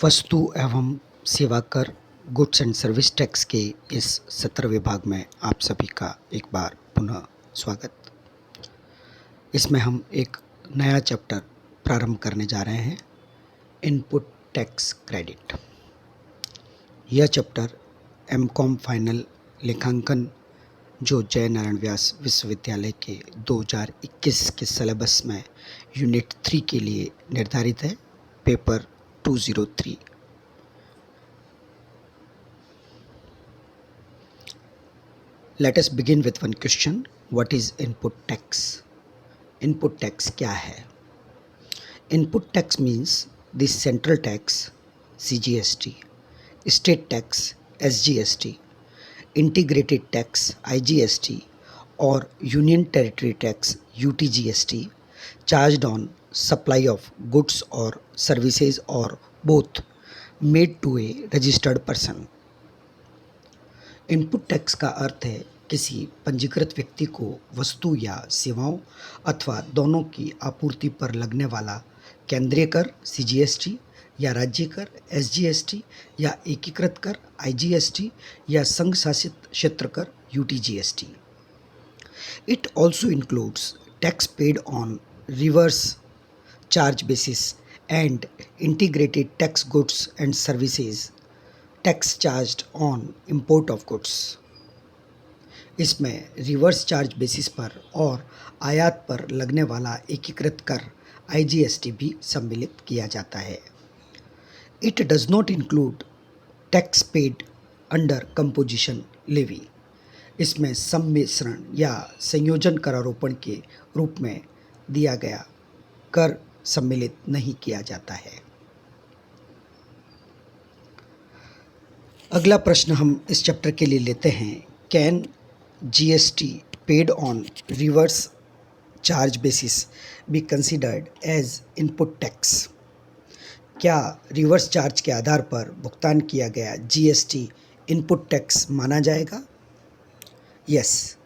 वस्तु एवं सेवा कर गुड्स एंड सर्विस टैक्स के इस 17वें भाग में आप सभी का एक बार पुनः स्वागत। इसमें हम एक नया चैप्टर प्रारंभ करने जा रहे हैं, इनपुट टैक्स क्रेडिट। यह चैप्टर एमकॉम फाइनल लेखांकन जो जय नारायण व्यास विश्वविद्यालय के 2021 के सिलेबस में यूनिट 3 के लिए निर्धारित है, paper 203। Let us begin with one question. What is input tax? Input tax क्या है? Input tax means the central tax CGST, state tax SGST, integrated tax IGST or union territory tax UTGST charged on supply of goods or services or both made to a registered person. Input tax का अर्थ है किसी पंजीकृत व्यक्ति को वस्तु या सेवाओं अथवा दोनों की आपूर्ति पर लगने वाला केंद्रीय कर सीजीएसटी या राज्य कर एसजीएसटी या एकीकृत कर आईजीएसटी या संघ शासित क्षेत्र कर UTGST. It also includes tax paid on reverse charge basis and integrated tax goods and services tax charged on import of goods. इसमें रिवर्स चार्ज बेसिस पर और आयात पर लगने वाला एकीकृत कर आईजीएसटी भी सम्मिलित किया जाता है। It does not include tax paid under composition levy. इसमें सम्मिश्रण या संयोजन करारोपण के रूप में दिया गया कर सम्मिलित नहीं किया जाता है। अगला प्रश्न हम इस चैप्टर के लिए लेते हैं, can GST paid on reverse charge basis be considered as input tax? क्या रिवर्स चार्ज के आधार पर भुगतान किया गया जीएसटी इनपुट टैक्स माना जाएगा? Yes,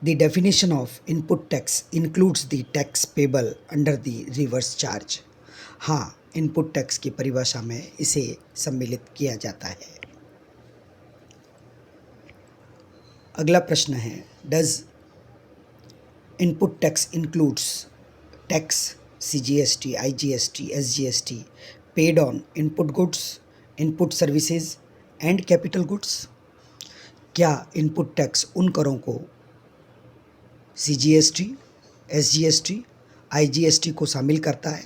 the definition of input tax includes the tax payable under the reverse charge. हाँ, इनपुट टैक्स की परिभाषा में इसे सम्मिलित किया जाता है। अगला प्रश्न है, does input tax includes tax CGST IGST SGST paid on input goods, input services and capital goods? क्या इनपुट टैक्स उन करों को सीजीएसटी एसजीएसटी आईजीएसटी को शामिल करता है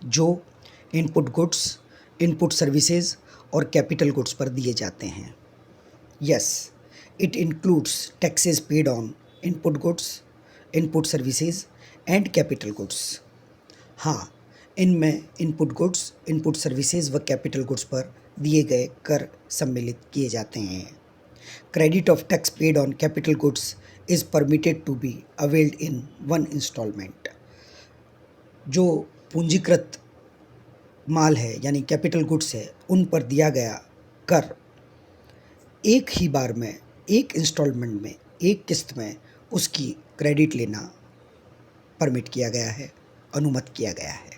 जो इनपुट गुड्स, इनपुट सर्विसेज और कैपिटल गुड्स पर दिए जाते हैं? Yes, it includes taxes paid on input goods, input services and capital goods. हाँ, इनमें इनपुट गुड्स, इनपुट सर्विसेज व कैपिटल गुड्स पर दिए गए कर सम्मिलित किए जाते हैं। Credit of tax paid on capital goods is permitted to be availed in one instalment. जो पूंजीकृत माल है यानी कैपिटल गुड्स है, उन पर दिया गया कर एक ही बार में, एक इंस्टॉलमेंट में, एक किस्त में उसकी क्रेडिट लेना परमिट किया गया है, अनुमत किया गया है।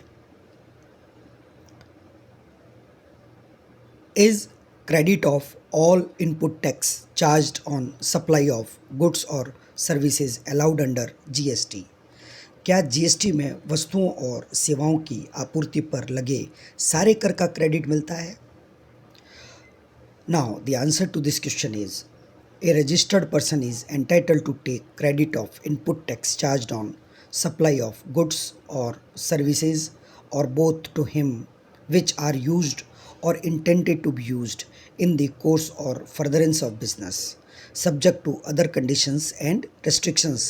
Is credit of all input tax charged on supply of goods और सर्विसेज अलाउड अंडर जीएसटी? क्या जीएसटी में वस्तुओं और सेवाओं की आपूर्ति पर लगे सारे कर का क्रेडिट मिलता है? Now the answer to this question is, a registered person is entitled to take credit of input tax charged on supply of goods और सर्विसेज और both to him which are used or intended to be used in the course or furtherance of business, subject to other conditions and restrictions.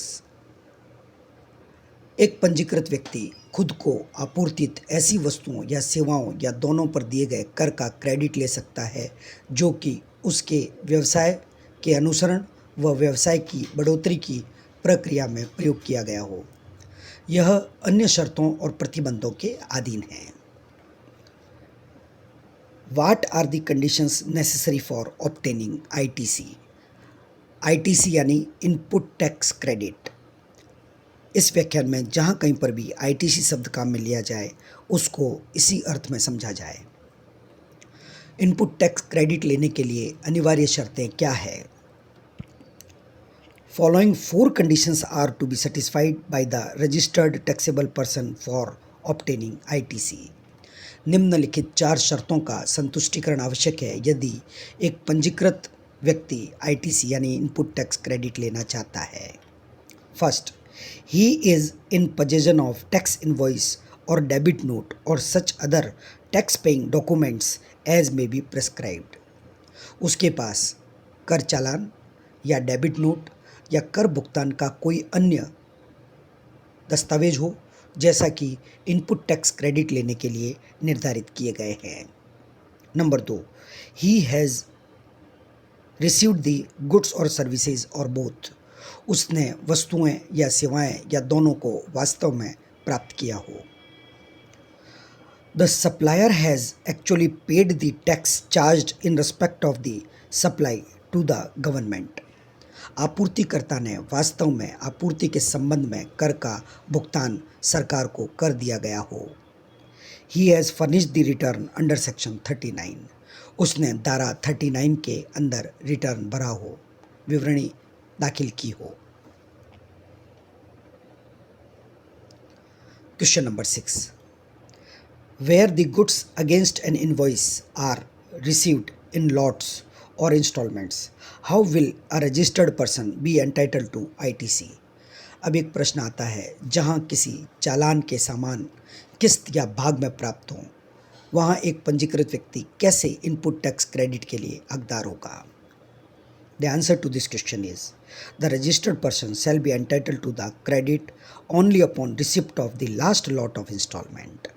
एक पंजीकृत व्यक्ति खुद को आपूर्तित ऐसी वस्तुओं या सेवाओं या दोनों पर दिए गए कर का क्रेडिट ले सकता है जो कि उसके व्यवसाय के अनुसरण व व्यवसाय की बढ़ोतरी की प्रक्रिया में प्रयोग किया गया हो। यह अन्य शर्तों और प्रतिबंधों के अधीन है। What are the conditions necessary for obtaining ITC? ITC यानी इनपुट टैक्स क्रेडिट। इस व्याख्यान में जहाँ कहीं पर भी आईटीसी शब्द काम में लिया जाए उसको इसी अर्थ में समझा जाए। इनपुट टैक्स क्रेडिट लेने के लिए अनिवार्य शर्तें क्या है? Following 4 conditions are to be satisfied by the registered taxable person for obtaining ITC. निम्नलिखित 4 शर्तों का संतुष्टिकरण आवश्यक है यदि एक पंजीकृत व्यक्ति आईटीसी यानी इनपुट टैक्स क्रेडिट लेना चाहता है। First, he is in possession of tax invoice or debit note or such other tax paying documents as may be prescribed. उसके पास कर चालान या डेबिट नोट या कर भुगतान का कोई अन्य दस्तावेज हो जैसा कि इनपुट टैक्स क्रेडिट लेने के लिए निर्धारित किए गए हैं। Number 2, he has received the goods और सर्विसेज और बोथ, उसने वस्तुएं या सेवाएं या दोनों को वास्तव में प्राप्त किया हो। The supplier has actually paid the tax charged in respect of the supply to the government, आपूर्तिकर्ता ने वास्तव में आपूर्ति के संबंध में कर का भुगतान सरकार को कर दिया गया हो। He has furnished the return under section 39, उसने धारा 39 के अंदर रिटर्न भरा हो, विवरणी दाखिल की हो। Question number 6, where the goods against an invoice are received in lots or instalments, how will a registered person be entitle to ITC. अब एक प्रश्न आता है, जहां किसी चालान के सामान किस्त या भाग में प्राप्त हों वहां एक पंजीकृत व्यक्ति कैसे इनपुट टैक्स क्रेडिट के लिए हकदार होगा? The answer to this question is the registered person shall be entitle to the credit only upon receipt of the last lot of instalment.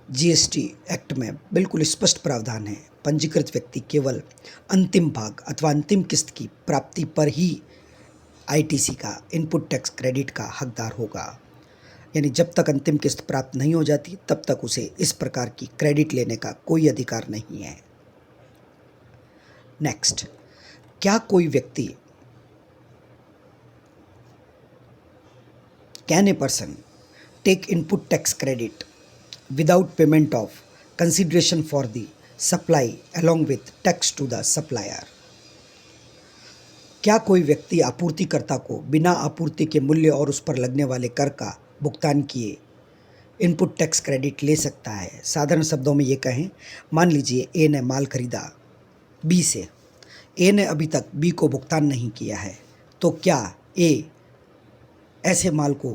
GST act में बिल्कुल स्पष्ट प्रावधान है, पंजीकृत व्यक्ति केवल अंतिम भाग अथवा अंतिम किस्त की प्राप्ति पर ही आईटीसी का इनपुट टैक्स क्रेडिट का हकदार होगा। यानी जब तक अंतिम किस्त प्राप्त नहीं हो जाती तब तक उसे इस प्रकार की क्रेडिट लेने का कोई अधिकार नहीं है। नेक्स्ट, क्या कोई व्यक्ति can a person take input tax credit without payment of consideration for the supply along with tax to the supplier? क्या कोई व्यक्ति आपूर्तिकर्ता को बिना आपूर्ति के मूल्य और उस पर लगने वाले कर का भुगतान किए इनपुट टैक्स क्रेडिट ले सकता है? साधारण शब्दों में ये कहें, मान लीजिए ए ने माल खरीदा बी से, ए ने अभी तक बी को भुगतान नहीं किया है, तो क्या ए ऐसे माल को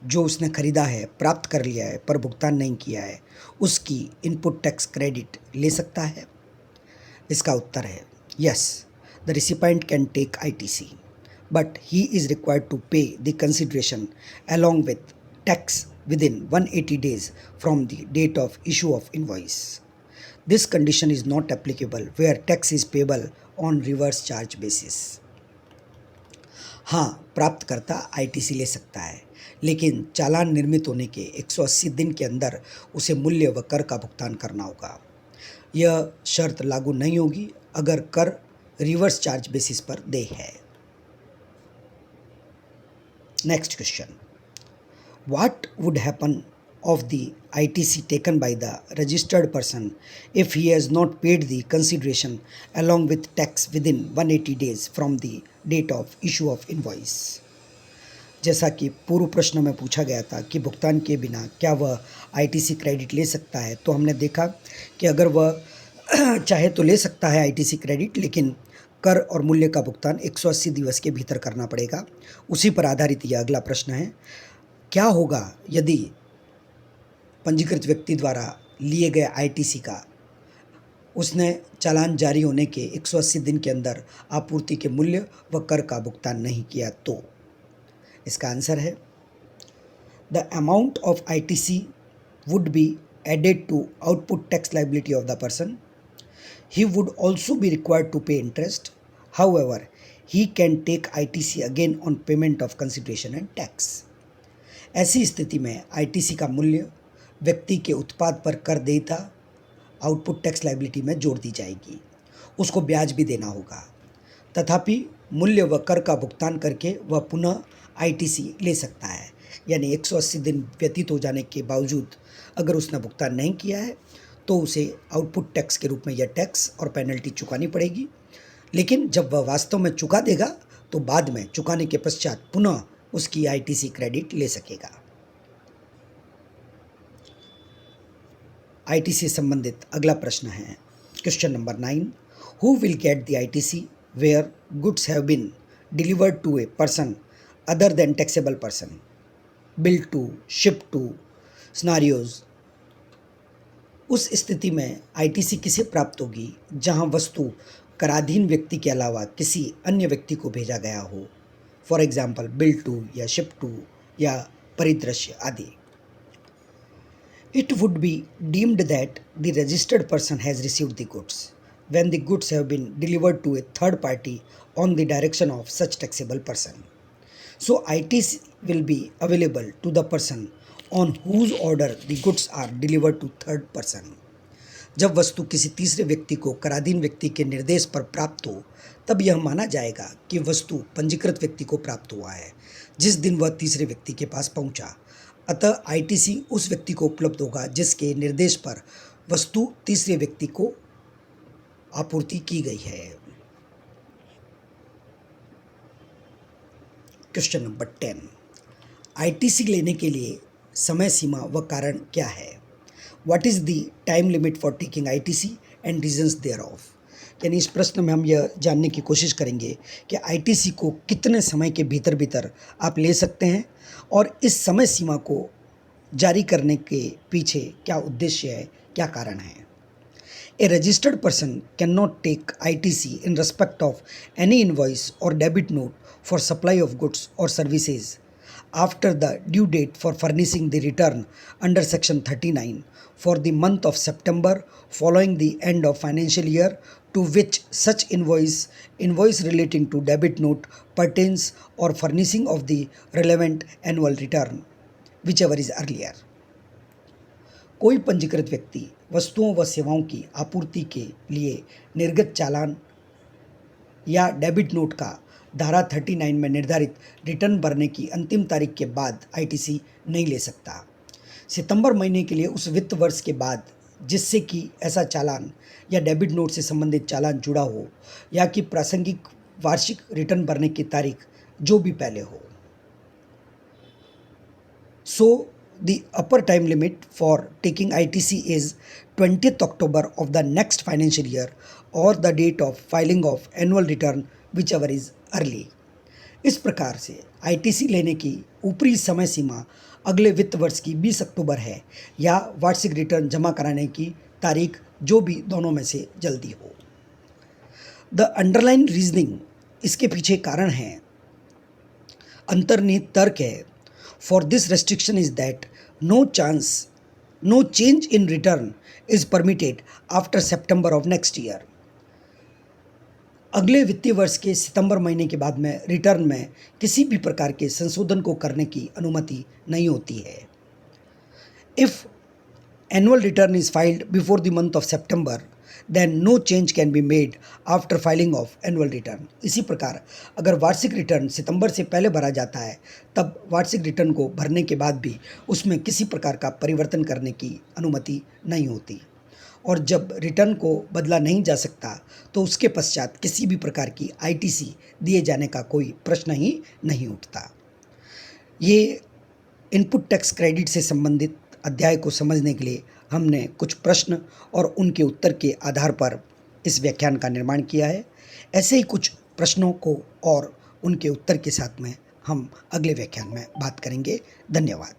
जो उसने खरीदा है, प्राप्त कर लिया है पर भुगतान नहीं किया है, उसकी इनपुट टैक्स क्रेडिट ले सकता है? इसका उत्तर है yes, the recipient can take ITC but he is required to pay the consideration along with tax within 180 days from the date of issue of invoice. This condition is not applicable where tax is payable on reverse charge basis. हाँ, प्राप्तकर्ता ITC ले सकता है, लेकिन चालान निर्मित होने के 180 दिन के अंदर उसे मूल्य व कर का भुगतान करना होगा। यह शर्त लागू नहीं होगी अगर कर रिवर्स चार्ज बेसिस पर देय है। Next question, what would happen of the ITC taken by the registered person if he has not paid the consideration along with tax within 180 days from the date of issue of invoice? जैसा कि पूर्व प्रश्न में पूछा गया था कि भुगतान के बिना क्या वह आईटीसी क्रेडिट ले सकता है, तो हमने देखा कि अगर वह चाहे तो ले सकता है आईटीसी क्रेडिट, लेकिन कर और मूल्य का भुगतान 180 दिवस के भीतर करना पड़ेगा। उसी पर आधारित यह अगला प्रश्न है, क्या होगा यदि पंजीकृत व्यक्ति द्वारा लिए गए आईटीसी का उसने चालान जारी होने के 180 दिन के अंदर आपूर्ति के मूल्य व कर का भुगतान नहीं किया तो? इसका आंसर है the amount of ITC would be added to output tax liability of the person. He would also be required to pay interest. However he can take ITC again on payment of consideration and tax. ऐसी स्थिति में ITC का मूल्य व्यक्ति के उत्पाद पर कर देयता आउटपुट टैक्स लाइबिलिटी में जोड़ दी जाएगी. उसको ब्याज भी देना होगा. तथापि मूल्य व कर का भुगतान करके वह पुनः आईटीसी ले सकता है। यानी 180 दिन व्यतीत हो जाने के बावजूद अगर उसने भुगतान नहीं किया है तो उसे आउटपुट टैक्स के रूप में यह टैक्स और पेनल्टी चुकानी पड़ेगी। लेकिन जब वह वास्तव में चुका देगा तो बाद में चुकाने के पश्चात पुनः उसकी आईटीसी क्रेडिट ले सकेगा। आईटीसी से संबंधित अगला प्रश्न है question number 9। Who will get the ITC where goods have been delivered to a person other than taxable person, billed to, ship to, scenarios. उस स्थिति में आईटीसी किसे प्राप्त होगी जहां वस्तु कराधीन व्यक्ति के अलावा किसी अन्य व्यक्ति को भेजा गया हो, फॉर एग्जाम्पल बिल टू या शिप टू या परिदृश्य आदि। It would be deemed that the registered person has received the goods when the goods have been delivered to a third party on the direction of such taxable person. So ITC will be available to the person on whose order the goods are delivered to third person. जब वस्तु किसी तीसरे व्यक्ति को कराधीन व्यक्ति के निर्देश पर प्राप्त हो तब यह माना जाएगा कि वस्तु पंजीकृत व्यक्ति को प्राप्त हुआ है जिस दिन वह तीसरे व्यक्ति के पास पहुंचा। अतः आईटीसी उस व्यक्ति को उपलब्ध होगा जिसके निर्देश पर वस्तु तीसरे व्यक्ति को आपूर्ति की गई है। Question number 10। आईटीसी लेने के लिए समय सीमा व कारण क्या है? What is the time limit for taking ITC and reasons thereof. यानी इस प्रश्न में हम यह जानने की कोशिश करेंगे कि आईटीसी को कितने समय के भीतर भीतर आप ले सकते हैं और इस समय सीमा को जारी करने के पीछे क्या उद्देश्य है, क्या कारण है। A registered person cannot take ITC in respect of any invoice or debit note for supply of goods or services after the due date for furnishing the return under Section 39 for the month of September following the end of financial year to which such invoice relating to debit note pertains or furnishing of the relevant annual return, whichever is earlier. कोई पंजीकृत व्यक्ति वस्तुओं व सेवाओं की आपूर्ति के लिए निर्गत चालान या डेबिट नोट का धारा 39 में निर्धारित रिटर्न भरने की अंतिम तारीख के बाद आईटीसी नहीं ले सकता। सितंबर महीने के लिए उस वित्त वर्ष के बाद जिससे कि ऐसा चालान या डेबिट नोट से संबंधित चालान जुड़ा हो या कि प्रासंगिक वार्षिक रिटर्न भरने की तारीख जो भी पहले हो। The upper time limit for taking ITC is 20th October of the next financial year or the date of filing of annual return whichever is early. इस प्रकार से ITC लेने की ऊपरी समय सीमा अगले वित्त वर्ष की 20 अक्टूबर है या वार्षिक रिटर्न जमा कराने की तारीख जो भी दोनों में से जल्दी हो। द अंडरलाइन रीजनिंग, इसके पीछे कारण है, अंतर्निहित तर्क है for this restriction is that no change in return is permitted after September of next year. अगले वित्तीय वर्ष के सितंबर महीने के बाद में रिटर्न में किसी भी प्रकार के संशोधन को करने की अनुमति नहीं होती है। If annual return is filed before the month of September, then no change can be made after filing of annual return. इसी प्रकार अगर वार्षिक रिटर्न सितंबर से पहले भरा जाता है तब वार्षिक रिटर्न को भरने के बाद भी उसमें किसी प्रकार का परिवर्तन करने की अनुमति नहीं होती और जब रिटर्न को बदला नहीं जा सकता तो उसके पश्चात किसी भी प्रकार की आईटीसी दिए जाने का कोई प्रश्न ही नहीं उठता। ये इनपुट टैक्स क्रेडिट से संबंधित अध्याय को समझने के लिए हमने कुछ प्रश्न और उनके उत्तर के आधार पर इस व्याख्यान का निर्माण किया है। ऐसे ही कुछ प्रश्नों को और उनके उत्तर के साथ में हम अगले व्याख्यान में बात करेंगे। धन्यवाद।